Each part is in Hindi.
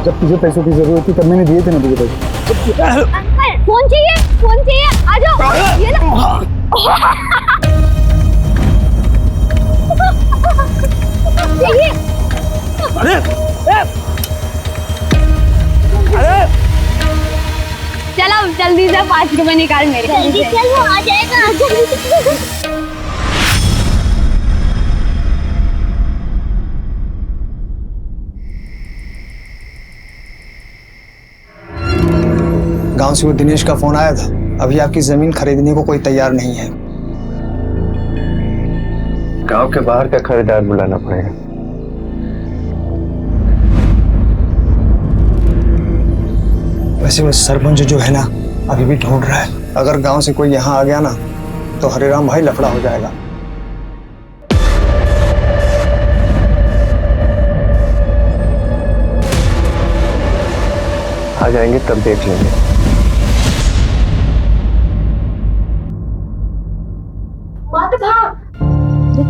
जब तुझे पैसों की जरूरत थी तब मैंने दिए थे ना तुझे पैसे। अंकल फोन चाहिए आ जाओ। ये ना चाहिए। अरे अरे चलो जल्दी से 5 रुपए निकाल मेरे। जल्दी चल वो आ जाएगा जल्दी। गांव से वो दिनेश का फोन आया था, अभी आपकी जमीन खरीदने को कोई तैयार नहीं है। गांव के बाहर का खरीदार बुलाना पड़ेगा। वैसे वो सरपंच जो है ना अभी भी ढूंढ रहा है। अगर गांव से कोई यहाँ आ गया ना तो हरिराम भाई लफड़ा हो जाएगा। आ जाएंगे तब देख लेंगे।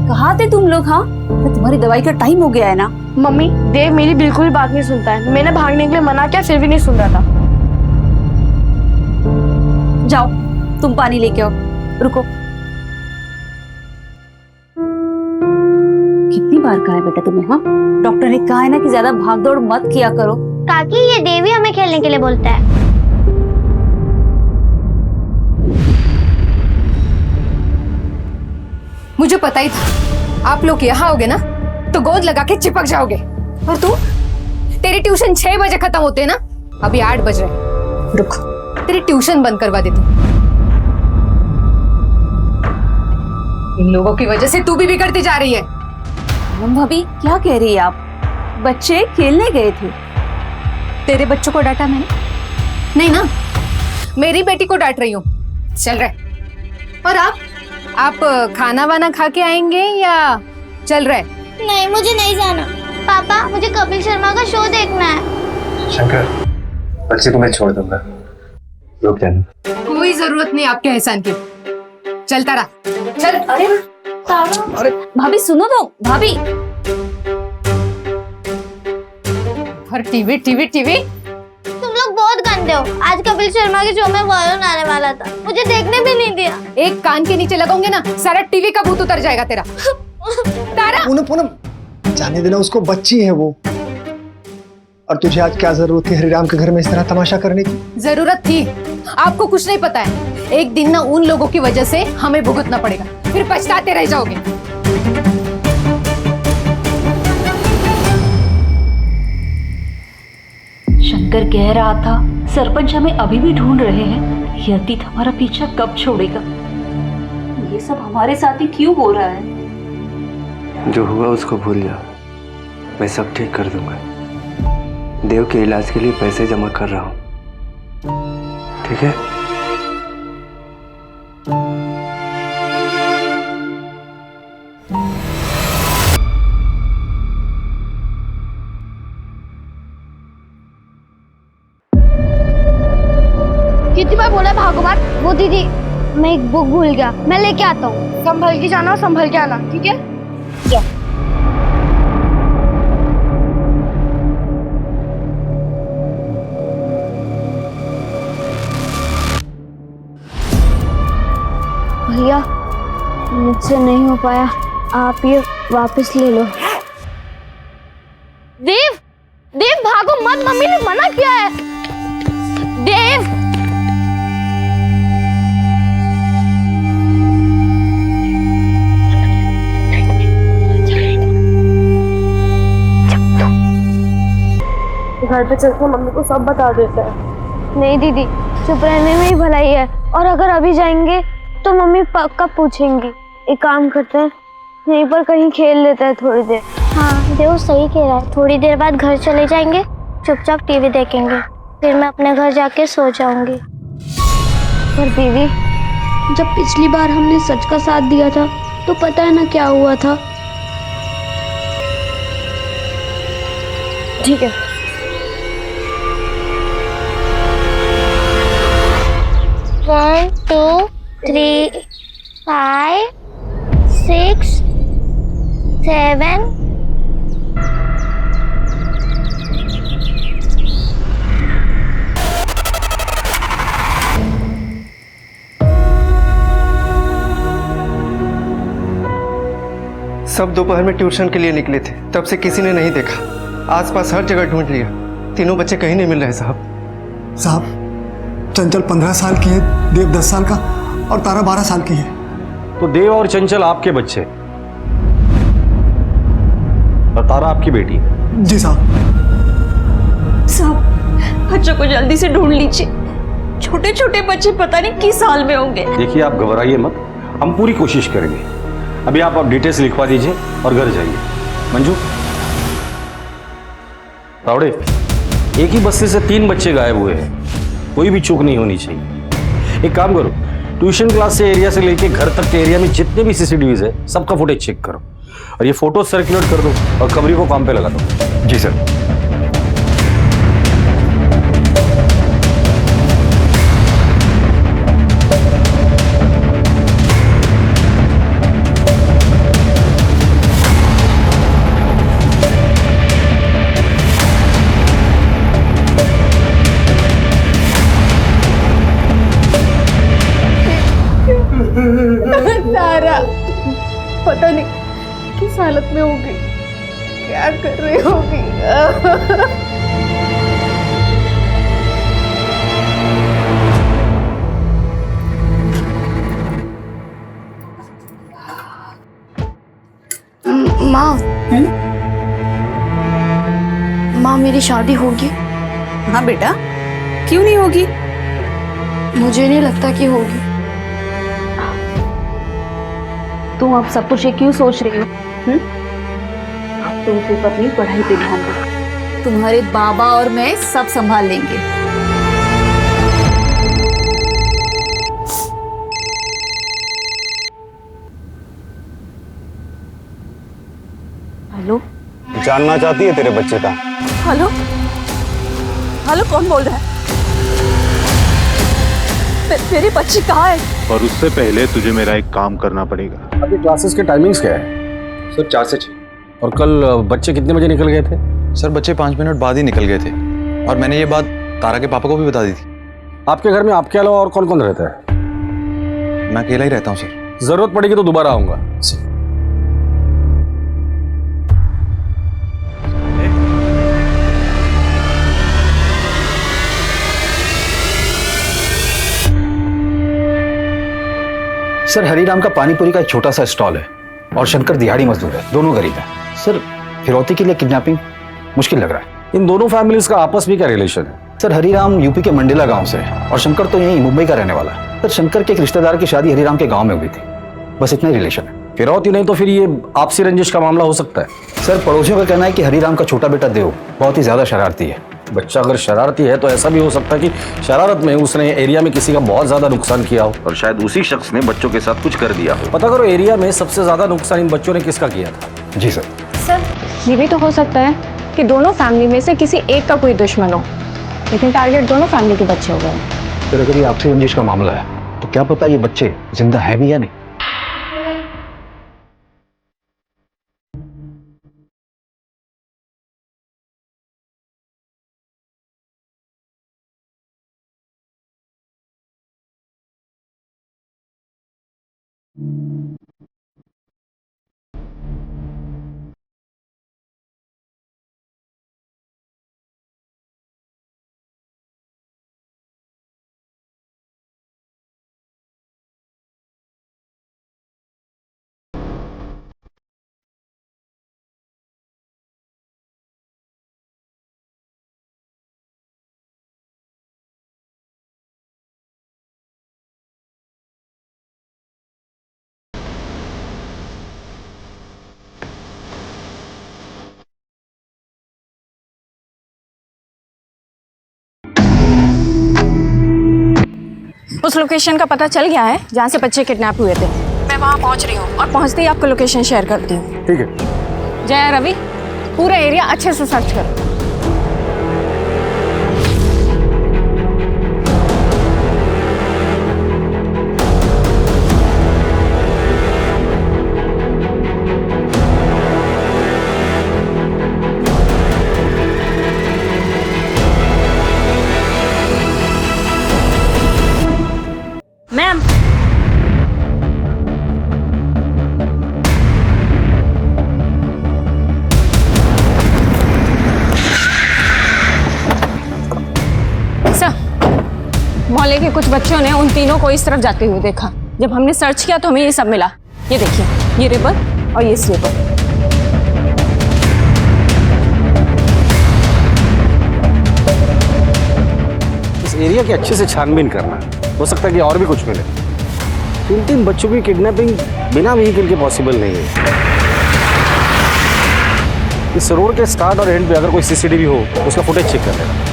कहाँ थे तुम लोग? हाँ तुम्हारी दवाई का टाइम हो गया है ना। मम्मी देव मेरी बिल्कुल बात नहीं सुनता है। मैंने भागने के लिए मना किया फिर भी नहीं सुन रहा था। जाओ तुम पानी लेके आओ। रुको, कितनी बार कहा है बेटा तुम्हें? हाँ डॉक्टर ने कहा है ना कि ज्यादा भागदौड़ मत किया करो। काकी ये देवी हमें खेलने के लिए बोलता है। मुझे पता ही था आप लोग यहाँ आओगे ना तो गोद लगा के चिपक जाओगे। और तू, तेरी ट्यूशन 6 बजे खत्म होते है ना, अभी 8 बज रहे। रुक, तेरी ट्यूशन बंद करवा देती हूँ। इन लोगों की वजह से तू भी बिगड़ती जा रही है। भाभी क्या कह रही है आप? बच्चे खेलने गए थे, तेरे बच्चों को डांटा मैंने? नहीं ना, मेरी बेटी को डांट रही हूँ। चल रहे। और आप खाना वाना खा के आएंगे या चल रहे? नहीं मुझे नहीं जाना पापा, मुझे कपिल शर्मा का शो देखना है। शंकर, बच्चे तुम्हें छोड़ दूंगा, रुक जाना। कोई जरूरत नहीं आपके एहसान की। चलता रहा, चल। अरे भाभी सुनो तो, भाभी। और टीवी टीवी टीवी। तुम लोग बहुत गंदे हो। आज कपिल शर्मा के शो में वरुण आने वाला था, मुझे देखने भी नहीं दिया। एक कान के नीचे लगाऊंगे ना सारा टीवी का भूत उतर जाएगा तेरा। तारा पूनम पूनम जाने देना उसको, बच्ची है वो। और तुझे आज क्या जरूरत थी हरिराम के घर में इस तरह तमाशा करने की? जरूरत थी, आपको कुछ नहीं पता है। एक दिन ना उन लोगों की वजह से हमें भुगतना पड़ेगा, फिर पछताते रह जाओगे। शंकर कह रहा था सरपंच हमें अभी भी ढूंढ रहे हैं। ये अतीत हमारा पीछा कब छोड़ेगा? ये सब हमारे साथ ही क्यों हो रहा है? जो हुआ उसको भूल जाओ, मैं सब ठीक कर दूंगा। देव के इलाज के लिए पैसे जमा कर रहा हूँ, ठीक है? कितनी बार बोला भागो मत। वो दीदी मैं एक बुक भूल गया, मैं लेके आता हूँ। संभल के जाना, संभल के आना, ठीक है? भैया मुझसे नहीं हो पाया, आप ये वापस ले लो। देव देव भागो मत, मम्मी ने मना किया है। देव घर पे चलकर मम्मी को सब बता देता है। नहीं दीदी, चुप रहने में ही भलाई है। और अगर अभी जाएंगे तो मम्मी पक्का पूछेंगी। एक काम करते हैं, यहीं पर कहीं खेल लेते हैं थोड़ी देर। हाँ देव सही कह रहा है, थोड़ी देर बाद घर चले जाएंगे, चुपचाप टीवी देखेंगे, फिर मैं अपने घर जाके सो जाऊंगी। पर दीदी जब पिछली बार हमने सच का साथ दिया था तो पता है ना क्या हुआ था? ठीक है। One, 2, 3, 5, 6, 7, सब दोपहर में ट्यूशन के लिए निकले थे, तब से किसी ने नहीं देखा। आसपास हर जगह ढूंढ लिया, तीनों बच्चे कहीं नहीं मिल रहे साहब। साहब, चंचल 15 साल की है, देव 10 साल का और तारा 12 साल की है। तो देव और चंचल आपके बच्चे और तारा आपकी बेटी है? जी साहब। साहब, बच्चों को जल्दी से ढूंढ लीजिए, छोटे छोटे बच्चे पता नहीं किस हाल में होंगे। देखिए, आप घबराइए मत, हम पूरी कोशिश करेंगे। अभी आप डिटेल्स लिखवा दीजिए और घर जाइए। मंजू, तावड़े, एक ही बस्ती से 3 बच्चे गायब हुए हैं, कोई भी चूक नहीं होनी चाहिए। एक काम करो, ट्यूशन क्लास से एरिया से लेके घर तक के एरिया में जितने भी सीसीटीवीज है सबका फुटेज चेक करो और ये फोटो सर्कुलेट कर दो और खबरी को काम पे लगा दो। जी सर। तारा पता नहीं किस हालत में होगी, क्या कर रही होगी। माँ मेरी शादी होगी? हाँ बेटा, क्यों नहीं होगी? मुझे नहीं लगता कि होगी। तुम अब सब कुछ ये क्यों सोच रही हो? अब तुम सिर्फ अपनी पढ़ाई पे ध्यान दो, तुम्हारे बाबा और मैं सब संभाल लेंगे। हेलो, जानना चाहती है तेरे बच्चे का? हेलो, हेलो, कौन बोल रहा है? मेरे बच्चे कहाँ है? और उससे पहले तुझे मेरा एक काम करना पड़ेगा। अभी क्लासेस के टाइमिंग्स क्या है? सर 4 से 6। और कल बच्चे कितने बजे निकल गए थे? सर बच्चे 5 मिनट बाद ही निकल गए थे और मैंने ये बात तारा के पापा को भी बता दी थी। आपके घर में आपके अलावा और कौन कौन रहता है? मैं अकेला ही रहता हूँ सर। जरूरत पड़ेगी तो दोबारा आऊंगा। सर, हरीराम का पानीपुरी का एक छोटा सा स्टॉल है और शंकर दिहाड़ी मजदूर है, दोनों गरीब हैं। सर, फिरौती के लिए किडनैपिंग मुश्किल लग रहा है। इन दोनों फैमिलीज का आपस में क्या रिलेशन है? सर, हरीराम यूपी के मंडेला गांव से है और शंकर तो यहीं मुंबई का रहने वाला है। सर, शंकर के एक रिश्तेदार की शादी हरीराम के गांव में हुई थी, बस इतना ही रिलेशन है। फिरौती नहीं तो फिर ये आपसी रंजिश का मामला हो सकता है। सर, पड़ोसियों का कहना है कि हरीराम का छोटा बेटा देव बहुत ही ज्यादा शरारती है। बच्चा अगर शरारती है तो ऐसा भी हो सकता है कि शरारत में उसने एरिया में किसी का बहुत ज्यादा नुकसान किया हो और शायद उसी शख्स ने बच्चों के साथ कुछ कर दिया हो। पता करो एरिया में सबसे ज्यादा नुकसान इन बच्चों ने किसका किया था। जी सर। सर, ये भी तो हो सकता है कि दोनों फैमिली में से किसी एक का कोई दुश्मन हो, लेकिन टारगेट दोनों फैमिली के बच्चे हो गए। सर, अगर ये आपसी रंजिश का मामला है तो क्या पता ये बच्चे जिंदा है भी या नहीं। उस लोकेशन का पता चल गया है जहाँ से बच्चे किडनैप हुए थे। मैं वहाँ पहुँच रही हूँ और पहुँचते ही आपको लोकेशन शेयर करती हूँ। ठीक है। जया, रवि, पूरा एरिया अच्छे से सर्च करो। मोहल्ले के कुछ बच्चों ने उन तीनों को इस तरफ जाते हुए देखा। जब हमने सर्च किया तो हमें ये सब मिला। ये देखिए, ये रिबन और ये स्लीपर। इस एरिया की अच्छे से छानबीन करना, हो सकता है कि और भी कुछ मिले। 3 बच्चों की किडनैपिंग बिना व्हीकल के पॉसिबल नहीं है। इस रोड के स्टार्ट और एंड पे अगर कोई सीसीटीवी हो तो उसका फुटेज चेक कर लेना।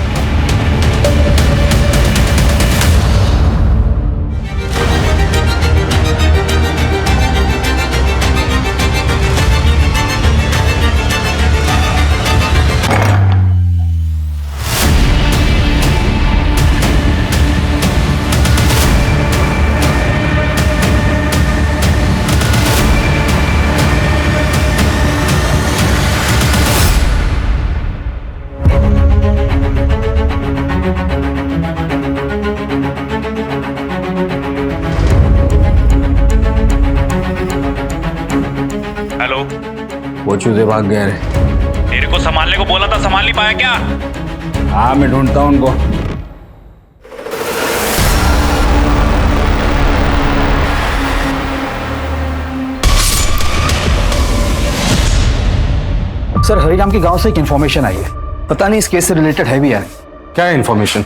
वो चूजे भाग गए रे। तेरे को संभालने को बोला था, संभाल नहीं पाया क्या? हाँ, मैं ढूंढता हूँ उनको। सर, हरिराम के गांव से एक इन्फॉर्मेशन आई है। पता नहीं इस केस से रिलेटेड है भी या नहीं। क्या इन्फॉर्मेशन?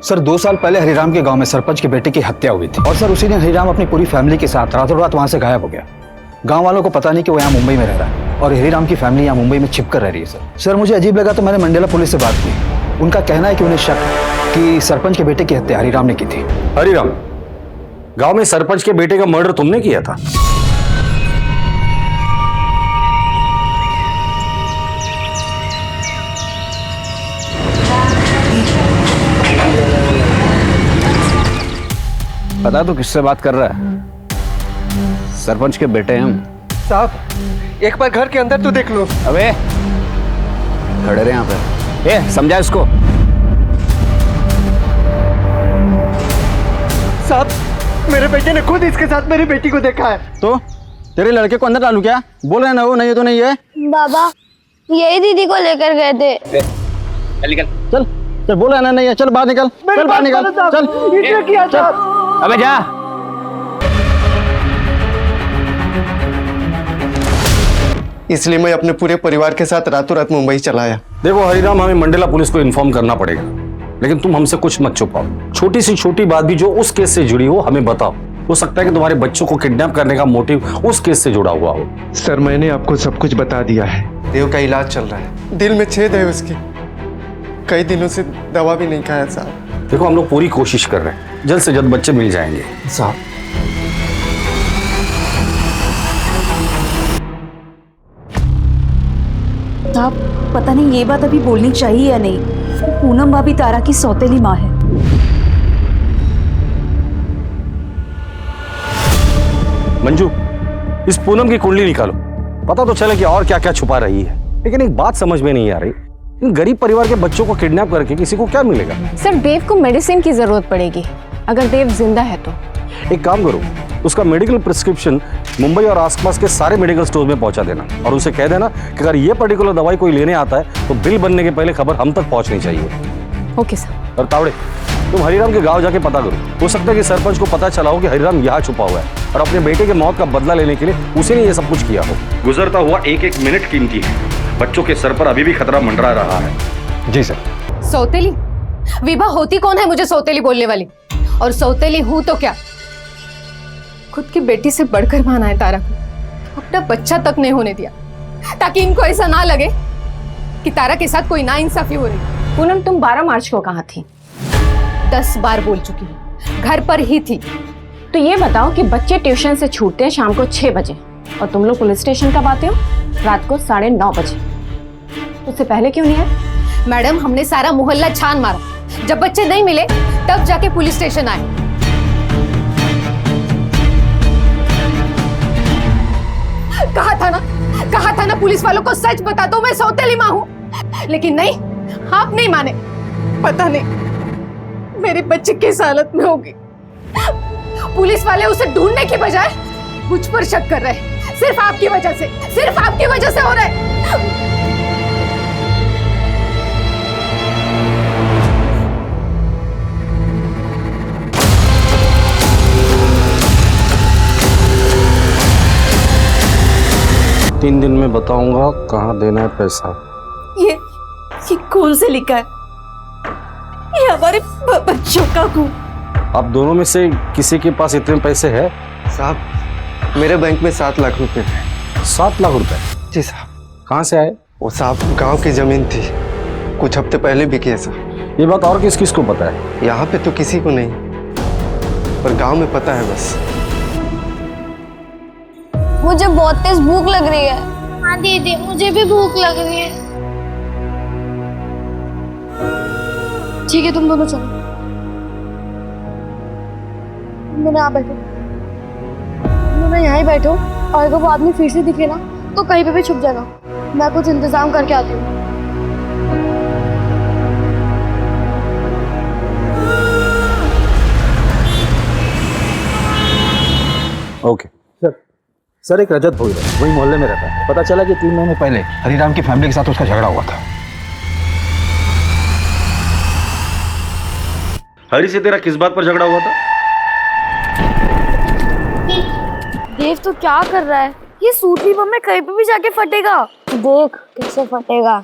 सर, 2 साल पहले हरिराम के गांव में सरपंच के बेटे की हत्या हुई थी और सर उसी दिन हरिराम अपनी पूरी फैमिली के साथ रातों रात वहां से गायब हो गया। गांव वालों को पता नहीं कि वो यहाँ मुंबई में रह रहा है और हरिराम की फैमिली यहाँ मुंबई में छिप कर रह रही है। सर मुझे अजीब लगा तो मैंने मंडेला पुलिस से बात की। उनका कहना है कि उन्हें शक कि सरपंच के बेटे की हत्या हरिराम ने की थी। हरिराम, गांव में सरपंच के बेटे का मर्डर तुमने किया था? पता तो किससे बात कर रहा है? सरपंच के बेटे हैं हम। साहब, एक बार घर के अंदर तो देख लो। अबे खड़े रहे यहाँ पे। ए, समझा इसको। साहब, मेरे बेटे ने खुद इसके साथ मेरी बेटी को देखा है। तो तेरे लड़के को अंदर डालू क्या? बोल रहे ना वो, नहीं तो नहीं है। बाबा, यही दीदी को लेकर गए थे। चल चल, बोल रहे ना नहीं है। चल बाहर निकल, चल बाहर निकल, चल। इसने किया साहब। अबे जा। इसलिए मैं अपने पूरे परिवार के साथ रातों रात मुंबई चला आया। देखो हरिराम, हमें मंडेला पुलिस को इन्फॉर्म करना पड़ेगा, लेकिन तुम हमसे कुछ मत छुपाओ। छोटी सी छोटी बात भी जो उस केस से जुड़ी हो हमें बताओ। हो सकता है कि तुम्हारे बच्चों को किडनैप करने का मोटिव उस केस से जुड़ा हुआ हो। सर, मैंने आपको सब कुछ बता दिया है। देव का इलाज चल रहा है। दिल में छेद है उसकी। कई दिनों से दवा भी नहीं खाया साहब। देखो, हम लोग पूरी कोशिश कर रहे हैं, जल्द से जल्द बच्चे मिल जाएंगे साहब। साहब, पता नहीं ये बात अभी बोलनी चाहिए या नहीं। पूनम भाभी तारा की सौतेली माँ है। मंजू, इस पूनम की कुंडली निकालो, पता तो चले कि और क्या क्या छुपा रही है। लेकिन एक बात समझ में नहीं आ रही, इन गरीब परिवार के बच्चों को किडनैप करके किसी को क्या मिलेगा? सर, देव को मेडिसिन की जरूरत पड़ेगी, अगर देव जिंदा है तो। एक काम करो, उसका मेडिकल प्रिस्क्रिप्शन मुंबई और आसपास के सारे मेडिकल स्टोर में पहुंचा देना और उसे कह देना कि अगर ये पर्टिकुलर दवाई कोई लेने आता है तो बिल बनने के पहले खबर हम तक पहुंचनी चाहिए। Okay sir. और तावड़े, तुम हरिराम के गांव जाके पता करो। हो सकता है कि सरपंच को पता चला हो कि हरिराम यहाँ छुपा हुआ है और अपने बेटे के मौत का बदला लेने के लिए उसी ने ये सब कुछ किया हो। गुजरता हुआ एक एक मिनट कीमती है। बच्चों के सर पर अभी भी खतरा मंडरा रहा है। जी सर। सौतेली? विभा होती कौन है मुझे सौतेली बोलने वाली? और सौतेली हूं तो क्या? खुद की बेटी से बढ़कर माना है तारा को। अपना बच्चा तक नहीं होने दिया ताकि इनको ऐसा ना लगे कि तारा के साथ कोई नाइंसाफी हो रही। पूनम, तुम 12 मार्च को कहाँ थी? 10 बार बोल चुकी हूँ, घर पर ही थी। तो ये बताओ कि बच्चे ट्यूशन से छूटते हैं शाम को 6 बजे और तुम लोग पुलिस स्टेशन कब आते हो? रात को 9:30 बजे। उससे पहले क्यों नहीं है? मैडम, हमने सारा मोहल्ला छान मारा। जब बच्चे नहीं मिले तब जाके पुलिस स्टेशन आए। कहा था ना पुलिस वालों को सच बता दो, मैं सौतेली माँ हूँ। लेकिन नहीं, आप नहीं माने। पता नहीं मेरे बच्चे किस हालत में होगी। पुलिस वाले उसे ढूंढने की बजाय मुझ पर शक कर रहे हैं। सिर्फ आपकी वजह से हो रहा है। 3 दिन में बताऊंगा कहाँ देना है पैसा। ये खून से लिखा है, ये हमारे बच्चों का खून। आप दोनों में से किसी के पास इतने पैसे हैं? साहब मेरे बैंक में 7 लाख रुपए हैं। 7 लाख रुपए? जी साहब। कहाँ से आए? वो साहब गांव की जमीन थी, कुछ हफ्ते पहले बिकी है साहब। ये बात और किस किस को पता है? यहाँ पे तो किसी को नहीं, पर गांव में पता है बस। मुझे बहुत तेज भूख लग रही है। हाँ दीदी, मुझे भी भूख लग रही है। ठीक है, तुम दोनों चलो। तुम यहाँ बैठो, तुम यहाँ ही बैठो, और अगर वो आदमी फिर से दिखे ना तो कहीं पे भी छुप जाना। मैं कुछ इंतजाम करके आती हूँ। ओके। सर एक रजत भोई है, वही मोहल्ले में रहता है। पता चला कि 3 महीने पहले हरिराम की फैमिली के साथ उसका झगड़ा हुआ था। हरी से तेरा किस बात पर झगड़ा हुआ था? देव तो क्या कर रहा है? ये सूतली बम में कहीं पे भी जाके फटेगा। देख कैसे फटेगा।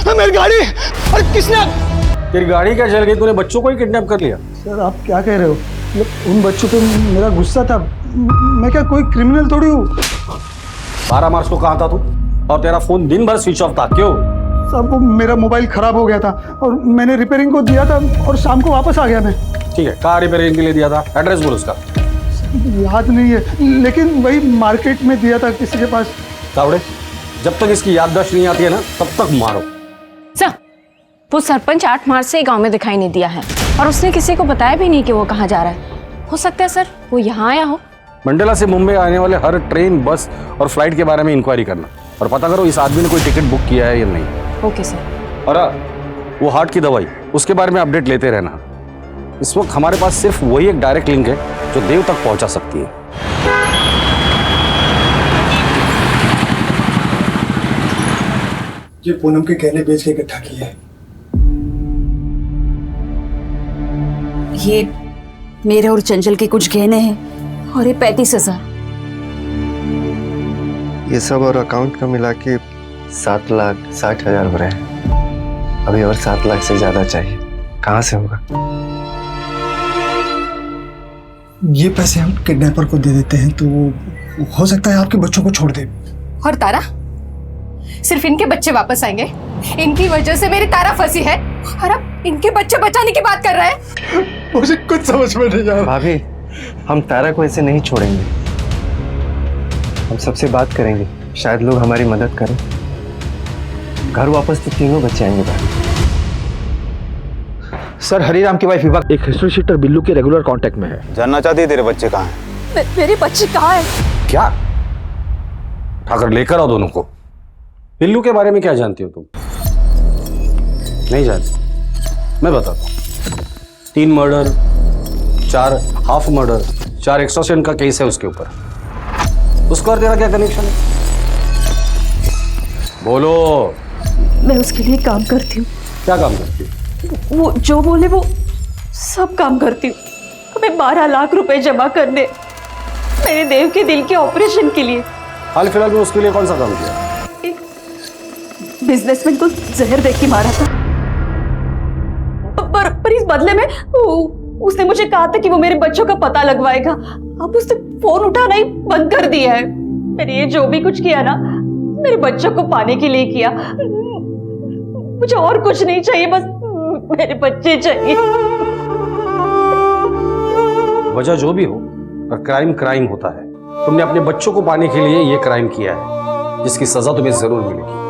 मेरी गाड़ी! अरे किसने? तेरी गाड़ी क्या जल गई? तूने बच्चों को ही किडनैप कर लिया? सर आप क्या कह रहे हो? उन बच्चों पे मेरा गुस्सा था। मैं क्या कोई क्रिमिनल थोड़ी हूँ। 12 मार्च को कहाँ था तू? और तेरा फोन दिन भर स्विच ऑफ था, क्यों? सब मेरा मोबाइल खराब हो गया था और मैंने रिपेयरिंग को दिया था और शाम को वापस आ गया मैं। ठीक है, कहाँ रिपेयरिंग के लिए दिया था? एड्रेस बोल उसका। याद नहीं है, लेकिन वही मार्केट में दिया था किसी के पास। तावड़े, जब तक इसकी याददाश्त नहीं आती है ना, तब तक मारो। सर, वो सरपंच 8 मार्च से गांव में दिखाई नहीं दिया है और उसने किसी को बताया भी नहीं कि वो कहाँ जा रहा है। हो सकता है सर वो यहाँ आया हो। मंडला से मुंबई आने वाले हर ट्रेन, बस और फ्लाइट के बारे में इंक्वायरी करना और पता करो इस आदमी ने कोई टिकट बुक किया है या नहीं। Okay sir. और वो हार्ट की दवाई, उसके बारे में अपडेट लेते रहना। इस वक्त हमारे पास सिर्फ वही एक डायरेक्ट लिंक है जो देव तक पहुंचा सकती है। ये पूनम के गहने बेच के इकट्ठा किए हैं। ये मेरे और चंचल के कुछ गहने हैं और ये 35,000। ये सब और अकाउंट का मिला के 7,60,000 हो रहे हैं। अभी और 7 लाख से ज्यादा चाहिए, कहाँ से होगा? ये पैसे हम किडनैपर को दे देते हैं तो हो सकता है आपके बच्चों को छोड़ दे। और तारा, सिर्फ इनके बच्चे वापस आएंगे। इनकी वजह से मेरी तारा फंसी है और अब इनके बच्चे बचाने की बात कर रहा है। मुझे कुछ समझ में नहीं आ रहा। भाभी, हम तारा को ऐसे नहीं छोड़ेंगे। हम सबसे बात करेंगे, शायद लोग हमारी मदद करें। घर वापस तो तीनों बच्चे आएंगे भाभी। सर हरिराम की वाइफ विभा एक हिस्ट्री शीटर बिल्लू के रेगुलर कांटेक्ट में है। जानना चाहती है तेरे बच्चे कहाँ हैं? मेरे बच्चे कहाँ हैं? क्या? उठाकर लेकर आओ दोनों को। बिल्लू के बारे में क्या जानती हो तुम? नहीं जानती? मैं बताता हूँ। 3 मर्डर, 4 हाफ मर्डर, 4 एक्सटॉर्शन का केस है उसके ऊपर। उसका और तेरा क्या कनेक्शन है? बोलो। मैं उसके लिए काम करती हूँ। क्या काम करती है? वो जो बोले वो सब काम करती हूँ। हमें 12 लाख रुपए जमा करने, मेरे देव के दिल के ऑपरेशन के लिए। हाल फिलहाल में उसके लिए कौन सा काम किया? बिजनेसमैन को जहर देख के मारा था, पर इस बदले में उसने मुझे कहा था कि वो मेरे बच्चों का पता लगवाएगा। अब उसने फोन उठाना ही बंद कर दिया है। मैंने ये जो भी कुछ किया ना, मेरे बच्चों को पाने के लिए किया। मुझे और कुछ नहीं चाहिए, बस मेरे बच्चे चाहिए। वजह जो भी हो, पर क्राइम क्राइम होता है। तुमने अपने बच्चों को पाने के लिए ये क्राइम किया है, जिसकी सजा तुम्हें जरूर मिलेगी।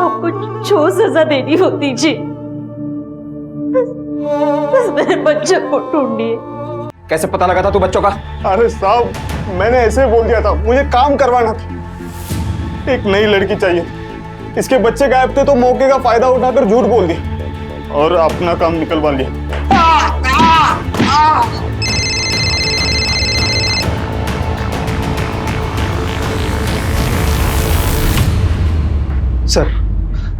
आपको जो सजा देनी होती जी, बस मेरे बच्चे को ढूंढिए। कैसे पता लगा था तू बच्चों का? अरे साहब, मैंने ऐसे बोल दिया था, मुझे काम करवाना था। एक नई लड़की चाहिए। इसके बच्चे गायब थे तो मौके का फायदा उठाकर झूठ बोल दिया और अपना काम निकलवा लिया।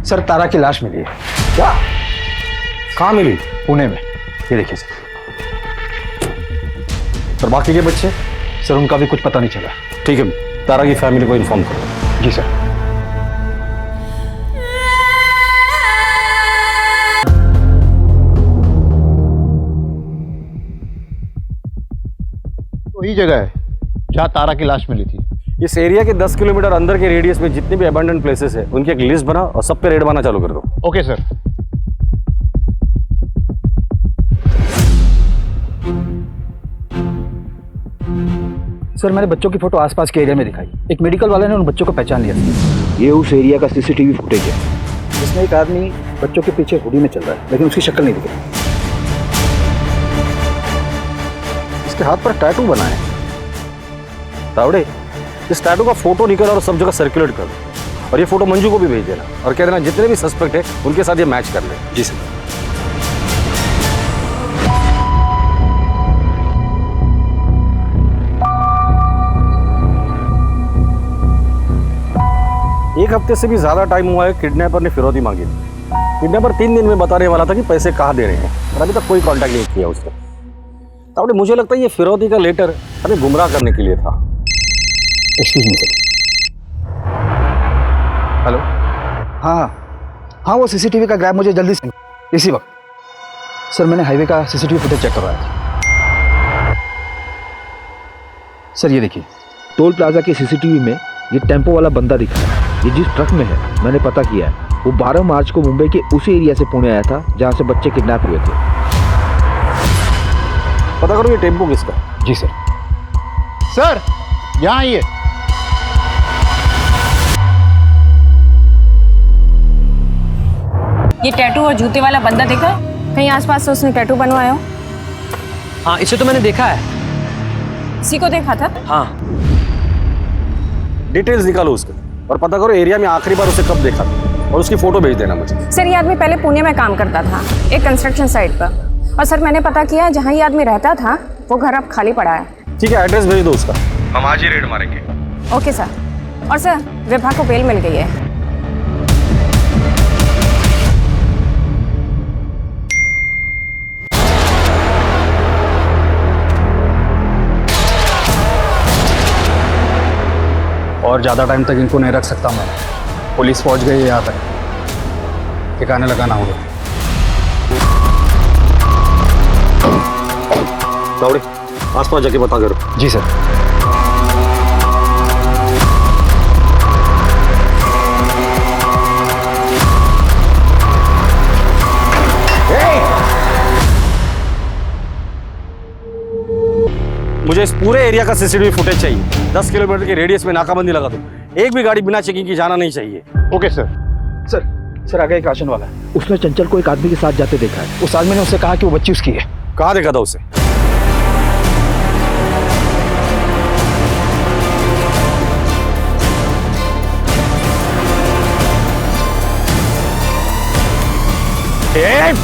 सर तारा की लाश मिली है। क्या? कहाँ मिली? पुणे में। ये देखिए सर। और बाकी के बच्चे? सर उनका भी कुछ पता नहीं चला। ठीक है, तारा की फैमिली को इन्फॉर्म करो। जी सर। वही जगह है जहाँ तारा की लाश मिली थी। इस एरिया के 10 किलोमीटर अंदर के रेडियस में जितने भी अबैंडन प्लेसेस है उनकी एक लिस्ट बना और सब पे रेड मारना चालू कर दो। Okay sir. सर मैंने बच्चों की फोटो आसपास के एरिया में दिखाई। एक मेडिकल वाले ने उन बच्चों को पहचान लिया। ये उस एरिया का सीसीटीवी फुटेज है। इसमें एक आदमी बच्चों के पीछे हुडी में चल रहा है, लेकिन उसकी शक्ल नहीं दिख रही। इसके हाथ पर टैटू बना है। तावड़े, इस टैटू का फोटो निकल और सब जगह सर्कुलेट कर दो और ये फोटो मंजू को भी भेज देना और कह देना जितने भी सस्पेक्ट है उनके साथ ये मैच कर ले। जी सर। एक हफ्ते से भी ज्यादा टाइम हुआ है किडनैपर ने फिरौती मांगी थी। किडनैपर 3 दिन में बताने वाला था कि पैसे कहाँ दे रहे हैं और अभी तक कोई कांटेक्ट नहीं किया उसने। तावड़े, मुझे लगता है ये फिरौती का लेटर हमें गुमराह करने के लिए था। Excuse me sir. हेलो। हाँ वो सीसीटीवी का ग्रैब मुझे जल्दी से इसी वक्त। सर मैंने हाईवे का सीसीटीवी फुटेज चेक करवाया था। सर ये देखिए, टोल प्लाजा के सीसीटीवी में ये टेम्पो वाला बंदा दिखा है। ये जिस ट्रक में है मैंने पता किया है, वो 12 मार्च को मुंबई के उसी एरिया से पुणे आया था जहाँ से बच्चे किडनैप हुए थे। पता करो ये टेम्पो किसका। जी सर। सर यहाँ आइए। ये टैटू और जूते वाला बंदा देखा है? कहीं आसपास से उसने टैटू बनवाया हो? हाँ इसे तो मैंने देखा है। इसी को देखा था? हाँ। डिटेल्स निकालो उसके और पता करो एरिया में आखिरी बार उसे कब देखा था और उसकी फोटो भेज देना मुझे। सर ये आदमी पहले पुणे में काम करता था एक कंस्ट्रक्शन साइट पर, और सर मैंने पता किया जहाँ ये आदमी रहता था वो घर अब खाली पड़ा है। ठीक है, एड्रेस भेज दो उसका। हम आज ही रेड मारेंगे। Okay sir. और सर विभा को बेल मिल गई है। और ज़्यादा टाइम तक इनको नहीं रख सकता मैं। पुलिस पहुंच गई है यहाँ तक, ठिकाने लगाना होगा। तावड़े, आसपास जाके पता करो। जी सर। मुझे इस पूरे एरिया का सीसीटीवी फुटेज चाहिए। 10 किलोमीटर के रेडियस में नाकाबंदी लगा दो। एक भी गाड़ी बिना चेकिंग की जाना नहीं चाहिए। Okay sir. सर आगे एक राशन वाला है। उसने चंचल को एक आदमी के साथ जाते देखा है। उस आदमी ने उससे कहा कि वो बच्ची उसकी है। कहाँ देखा था उसे?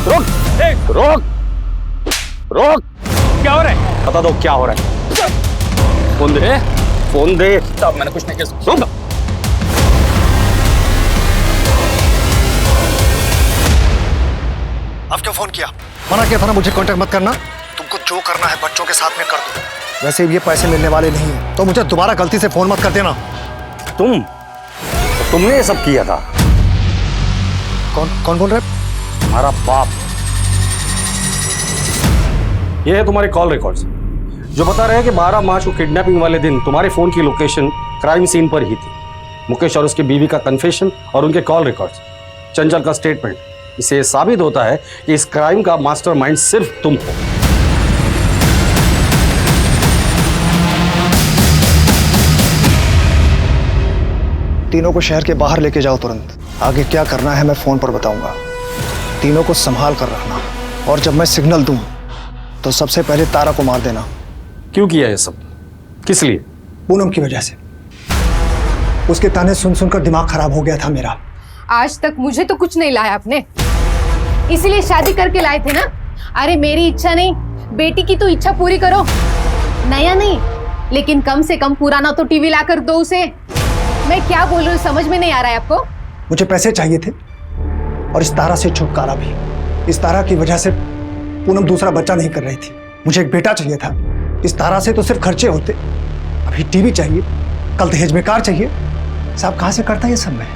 रोक रोक रोक। क्या हो रहा है? बता दो क्या हो रहा है। फोन दे, फोन दे। मैंने कुछ नहीं किया। अब क्यों फोन किया? मना किया था ना मुझे कांटेक्ट मत करना। तुमको जो करना है बच्चों के साथ में कर दो। वैसे भी ये पैसे मिलने वाले नहीं है, तो मुझे दोबारा गलती से फोन मत कर देना। तुमने ये सब किया था? कौन बोल रहा है? हमारा बाप। ये है तुम्हारे कॉल रिकॉर्ड्स जो बता रहे हैं कि 12 मार्च को किडनैपिंग वाले दिन तुम्हारे फोन की लोकेशन क्राइम सीन पर ही थी। मुकेश और उसकी बीवी का कन्फेशन और उनके कॉल रिकॉर्ड्स, चंचल का स्टेटमेंट, इससे साबित होता है कि इस क्राइम का मास्टरमाइंड सिर्फ तुम हो। तीनों को शहर के बाहर लेके जाओ तुरंत। आगे क्या करना है मैं फोन पर बताऊंगा। तीनों को संभाल कर रखना, और जब मैं सिग्नल दूं तो सबसे पहले तारा को मार देना। क्यों किया ये सब? किस लिए? पूनम की वजह से। उसके ताने सुन सुनकर दिमाग खराब हो गया था मेरा। आज तक मुझे तो कुछ नहीं लाया आपने, इसीलिए शादी करके लाए थे ना। अरे मेरी इच्छा नहीं, बेटी की तो इच्छा पूरी करो। नया नहीं, लेकिन कम से कम पुराना तो टीवी ला कर दो उसे। मैं क्या बोल रही हूँ समझ में नहीं आ रहा है आपको? मुझे पैसे चाहिए थे और इस तारा से छुटकारा भी। इस तारा की वजह से पूनम दूसरा बच्चा नहीं कर रही थी। मुझे एक बेटा चाहिए था। इस तारा से तो सिर्फ खर्चे होते, अभी टीवी चाहिए, कल दहेज में कार चाहिए। साहब कहाँ से करता ये सब मैं?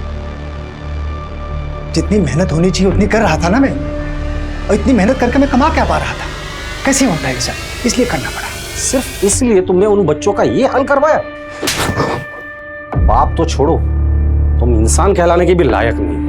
जितनी मेहनत होनी चाहिए उतनी कर रहा था ना मैं, और इतनी मेहनत करके मैं कमा क्या पा रहा था? कैसे होता है सर? इसलिए करना पड़ा। सिर्फ इसलिए तुमने उन बच्चों का ये हाल करवाया? बाप तो छोड़ो, तुम इंसान कहलाने के भी लायक नहीं।